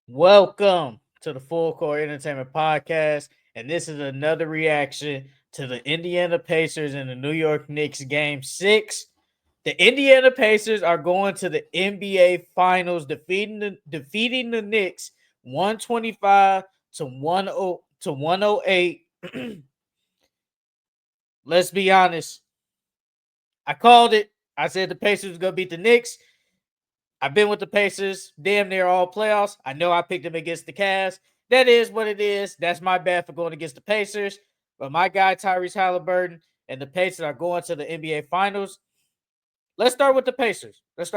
Welcome to the Full Court Entertainment Podcast, and this is another reaction to the Indiana Pacers and the New York Knicks Game 6. The Indiana Pacers are going to the NBA Finals, defeating the Knicks 125 to 108. Let's be honest. I called it. I said the Pacers were going to beat the Knicks. I've been with the Pacers damn near all playoffs. I know I picked them against the Cavs. That is what it is. That's my bad for going against the Pacers. But my guy Tyrese Halliburton and the Pacers are going to the NBA Finals. Let's start with the Pacers. I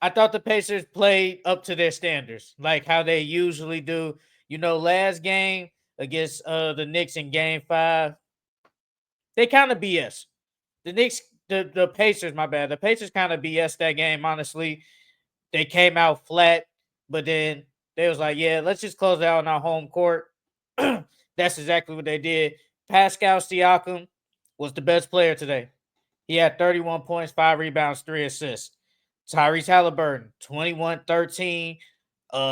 thought the Pacers played up to their standards, like how they usually do. Last game against the Knicks in Game 5, they kind of BS. The Knicks, the Pacers, my bad. The Pacers kind of BS that game, honestly. They came out flat, but then they was like, yeah, let's just close it out on our home court. That's exactly what they did. Pascal Siakam was the best player today. He had 31 points, 5 rebounds, 3 assists. Tyrese Halliburton, 21, 13,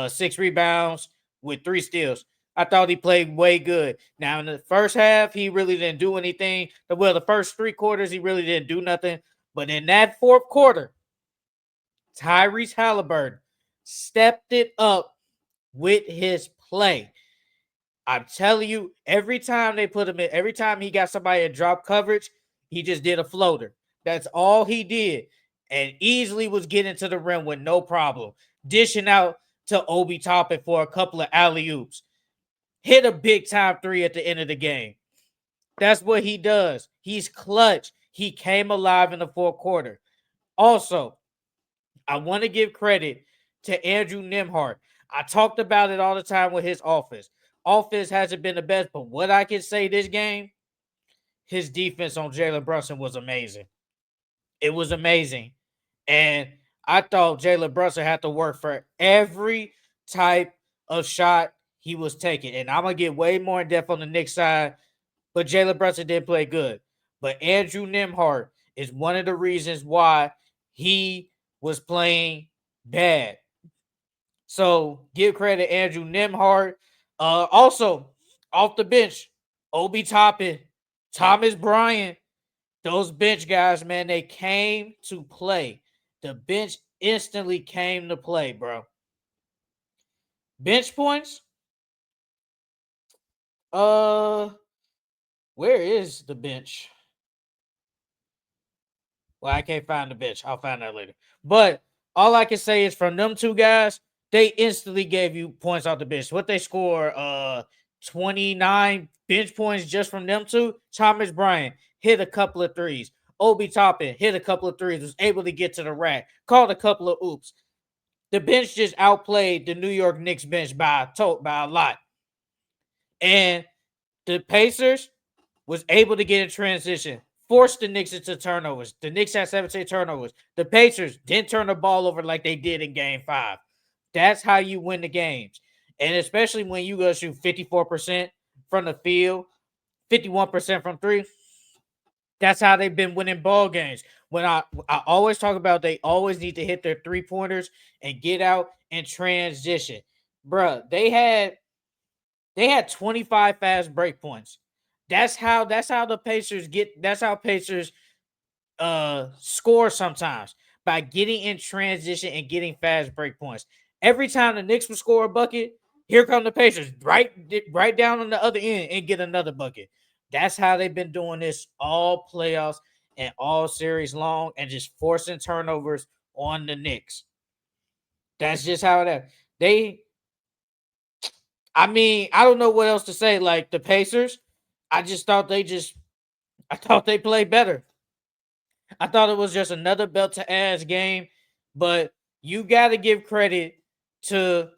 6 rebounds with 3 steals. I thought he played way good. Now, in the first half, he really didn't do anything. Well, the first 3 quarters, he really didn't do nothing. But in that fourth quarter, Tyrese Halliburton stepped it up with his play. I'm telling you, every time they put him in, every time he got somebody in drop coverage, he just did a floater. That's all he did. And easily was getting to the rim with no problem. Dishing out to Obi Toppin for a couple of alley-oops. Hit a big time 3 at the end of the game. That's what he does. He's clutch. He came alive in the fourth quarter. Also, I want to give credit to Andrew Nembhard. I talked about it all the time with his offense. Offense hasn't been the best, but what I can say this game, his defense on Jalen Brunson was amazing. It was amazing. And I thought Jalen Brunson had to work for every type of shot he was taking. And I'm going to get way more in depth on the Knicks side, but Jalen Brunson did play good. But Andrew Nembhard is one of the reasons why he was playing bad. So give credit Andrew Nembhard. Also, off the bench, Obi Toppin, Thomas Bryant, those bench guys, man, they came to play. The bench instantly came to play, bro. Bench points? Uh, where is the bench? Well, I can't find the bench. I'll find that later. But all I can say is from them two guys, they instantly gave you points off the bench. What they score, 29 bench points just from them two. Thomas Bryant hit a couple of threes. Obi Toppin hit a couple of threes, was able to get to the rack, called a couple of oops. The bench just outplayed the New York Knicks bench by a lot. And the Pacers was able to get in transition, forced the Knicks into turnovers. The Knicks had 17 turnovers. The Pacers didn't turn the ball over like they did in Game 5. That's how you win the games. And especially when you go shoot 54% from the field, 51% from 3. That's how they've been winning ball games. When I always talk about they always need to hit their 3-pointers and get out and transition. Bruh, they had 25 fast break points. That's how the Pacers get that's how Pacers score sometimes, by getting in transition and getting fast break points. Every time the Knicks would score a bucket, here come the Pacers right down on the other end and get another bucket. That's how they've been doing this all playoffs and all series long, and just forcing turnovers on the Knicks. That's just how it is. They I mean, I don't know what else to say. Like the Pacers, I just thought I thought they played better. I thought it was just another belt to ass game, but you got to give credit to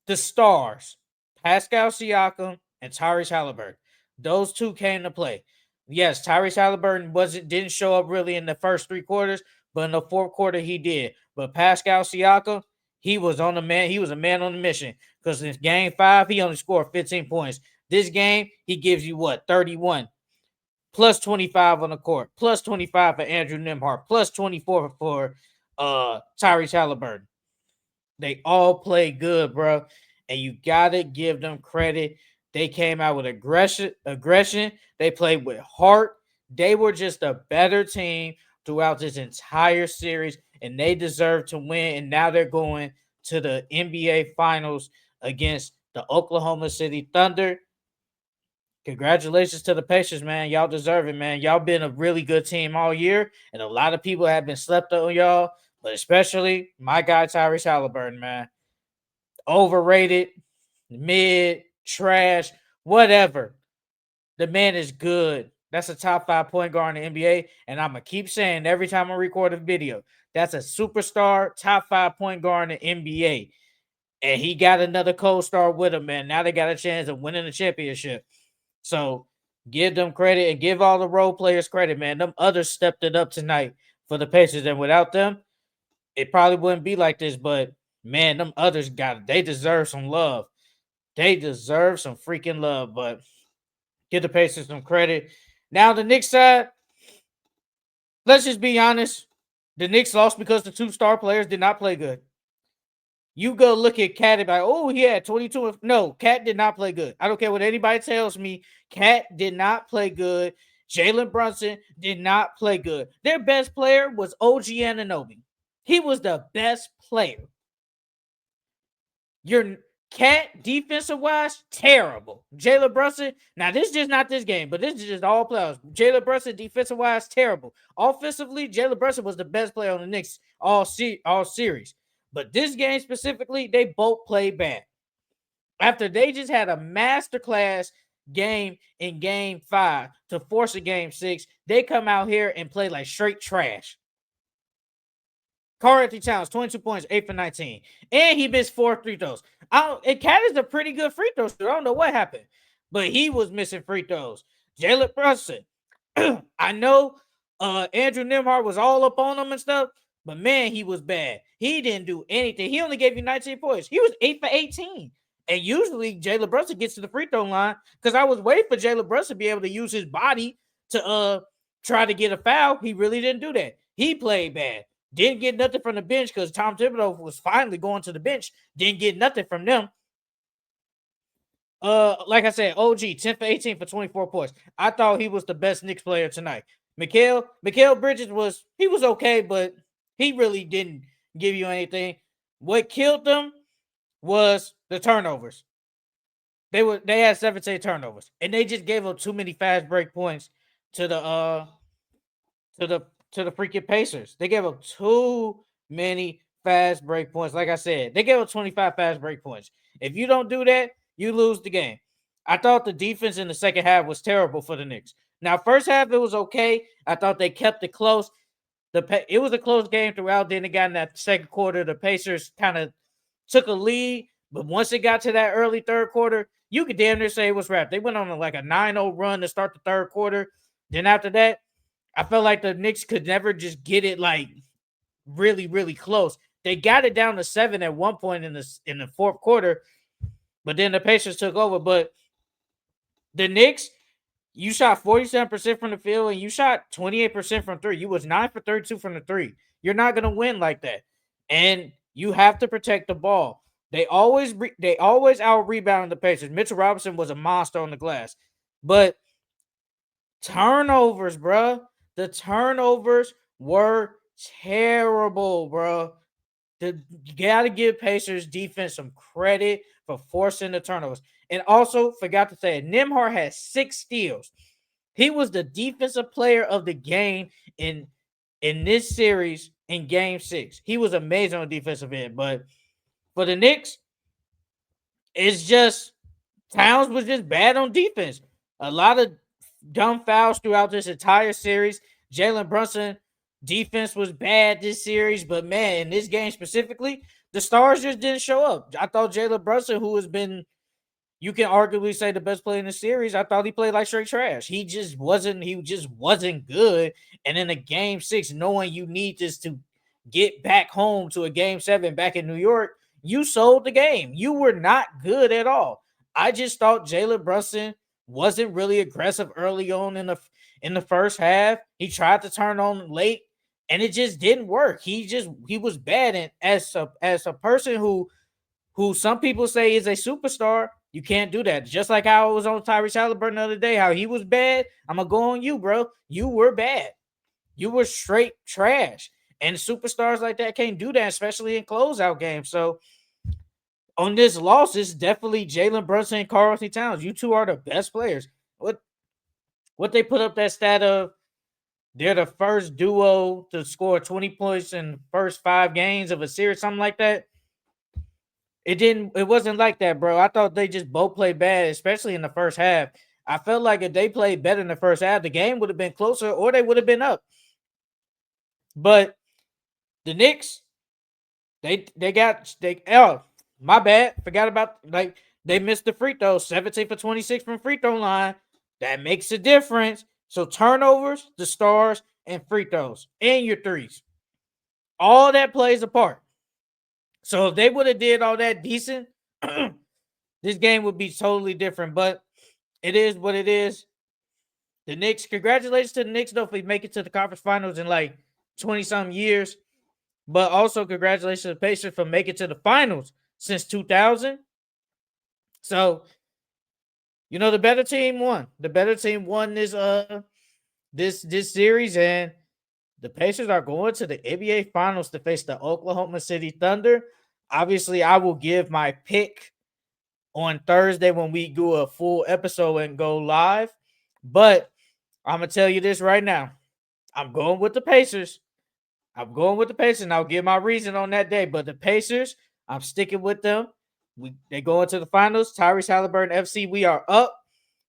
the stars, Pascal Siakam and Tyrese Halliburton. Those two came to play. Yes, Tyrese Halliburton didn't show up really in the first 3 quarters, but in the fourth quarter he did. But Pascal Siakam, he was on the man. He was a man on the mission, because in Game 5 he only scored 15 points. This game he gives you what, 31, plus 25 on the court, plus 25 for Andrew Nembhard, plus 24 for Tyrese Halliburton. They all play good, bro. And you gotta give them credit. They came out with aggression. They played with heart. They were just a better team throughout this entire series, and they deserve to win. And now they're going to the NBA Finals against the Oklahoma City Thunder. Congratulations to the Pacers, man. Y'all deserve it, man. Y'all been a really good team all year, and a lot of people have been slept on y'all, but especially my guy Tyrese Halliburton, man. Overrated, mid, trash, whatever. The man is good. That's a top 5 point guard in the NBA, and I'm gonna keep saying every time I record a video, that's a superstar top 5 point guard in the NBA. And he got another co-star with him, man. Now they got a chance of winning the championship. So give them credit and give all the role players credit, man. Them others stepped it up tonight for the Pacers, and without them, it probably wouldn't be like this. But man, them others got it. They deserve some love. They deserve some freaking love. But give the Pacers some credit. Now the Knicks side, let's just be honest. The Knicks lost because the two star players did not play good. You go look at Cat and be like, oh, he had 22. No, Cat did not play good. I don't care what anybody tells me. Cat did not play good. Jalen Brunson did not play good. Their best player was OG Anunoby. He was the best player. Your Cat defensive wise, terrible. Jalen Brunson, now this is just not this game, but this is just all playoffs. Jalen Brunson defensive wise, terrible. Offensively, Jalen Brunson was the best player on the Knicks all series. But this game specifically, they both played bad. After they just had a masterclass game in game 5 to force a game 6, they come out here and play like straight trash. Karl-Anthony Towns, 22 points, 8 for 19. And he missed 4 free throws. And Cat is a pretty good free throw shooter. I don't know what happened. But he was missing free throws. Jalen Brunson. I know Andrew Nembhard was all up on him and stuff, but man, he was bad. He didn't do anything. He only gave you 19 points. He was 8 for 18. And usually Jalen Brunson gets to the free throw line because I was waiting for Jalen Brunson to be able to use his body to try to get a foul. He really didn't do that. He played bad. Didn't get nothing from the bench because Tom Thibodeau was finally going to the bench. Didn't get nothing from them. Like I said, OG 10 for 18 for 24 points. I thought he was the best Knicks player tonight. Mikal Bridges was okay, but he really didn't give you anything. What killed them was the turnovers. They had 17 turnovers, and they just gave up too many fast break points to the freaking Pacers. They gave up too many fast break points. Like I said, they gave up 25 fast break points. If you don't do that, you lose the game. I thought the defense in the second half was terrible for the Knicks. Now, first half, it was okay. I thought they kept it close. It was a close game throughout. Then it got in that second quarter. The Pacers kind of took a lead. But once it got to that early third quarter, you could damn near say it was wrapped. They went on like a 9-0 run to start the third quarter. Then after that, I felt like the Knicks could never just get it like really, really close. They got it down to 7 at one point in the fourth quarter, but then the Pacers took over. But the Knicks, you shot 47% from the field and you shot 28% from 3. You was 9 for 32 from the 3. You're not gonna win like that, and you have to protect the ball. They always out rebounding the Pacers. Mitchell Robinson was a monster on the glass, but turnovers, bro. The turnovers were terrible, bro. You got to give Pacers defense some credit for forcing the turnovers. And also, forgot to say, Nembhard had 6 steals. He was the defensive player of the game in this series in Game 6. He was amazing on the defensive end. But for the Knicks, it's just Towns was just bad on defense. A lot of dumb fouls throughout this entire series. Jalen Brunson defense was bad this series, but man, in this game specifically, the stars just didn't show up. I thought Jalen Brunson, who has been, you can arguably say the best player in the series, I thought he played like straight trash. He just wasn't good. And in a game 6, knowing you need this to get back home to a game 7 back in New York, you sold the game. You were not good at all. I just thought Jalen Brunson wasn't really aggressive early on in the first half. He tried to turn on late, and it just didn't work. He was bad, and as a person who some people say is a superstar, you can't do that. Just like how I was on Tyrese Halliburton the other day, how he was bad. I'm gonna go on you, bro. You were bad. You were straight trash. And superstars like that can't do that, especially in closeout games. So on this loss, it's definitely Jalen Brunson and Karl Anthony Towns. You two are the best players. What they put up that stat of they're the first duo to score 20 points in the first 5 games of a series, something like that. It wasn't like that, bro. I thought they just both played bad, especially in the first half. I felt like if they played better in the first half, the game would have been closer or they would have been up. But the Knicks, oh, my bad. Forgot about like they missed the free throw, 17 for 26 from free throw line. That makes a difference. So turnovers, the stars, and free throws, and your threes. All that plays a part. So if they would have did all that decent, this game would be totally different. But it is what it is. The Knicks, congratulations to the Knicks though for making it to the conference finals in like 20-something years. But also congratulations to the Pacers for making it to the finals since 2000. So, the better team won. The better team won this series, and the Pacers are going to the NBA Finals to face the Oklahoma City Thunder. Obviously, I will give my pick on Thursday when we do a full episode and go live. But I'm going to tell you this right now. I'm going with the Pacers. And I'll give my reason on that day. But the Pacers, I'm sticking with them. They go into the finals. Tyrese Halliburton FC, we are up.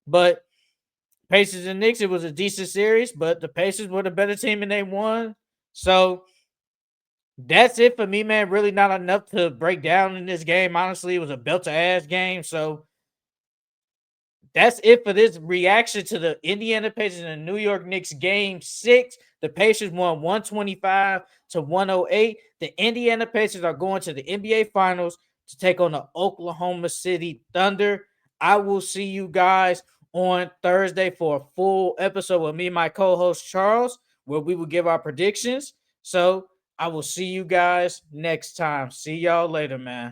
But Pacers and Knicks, it was a decent series, but the Pacers were the better team and they won. So that's it for me, man. Really not enough to break down in this game. Honestly, it was a belt-to-ass game. So that's it for this reaction to the Indiana Pacers and the New York Knicks game 6. The Pacers won 125-108. The Indiana Pacers are going to the NBA Finals to take on the Oklahoma City Thunder. I will see you guys on Thursday for a full episode with me and my co-host Charles, where we will give our predictions. So I will see you guys next time. See y'all later, man.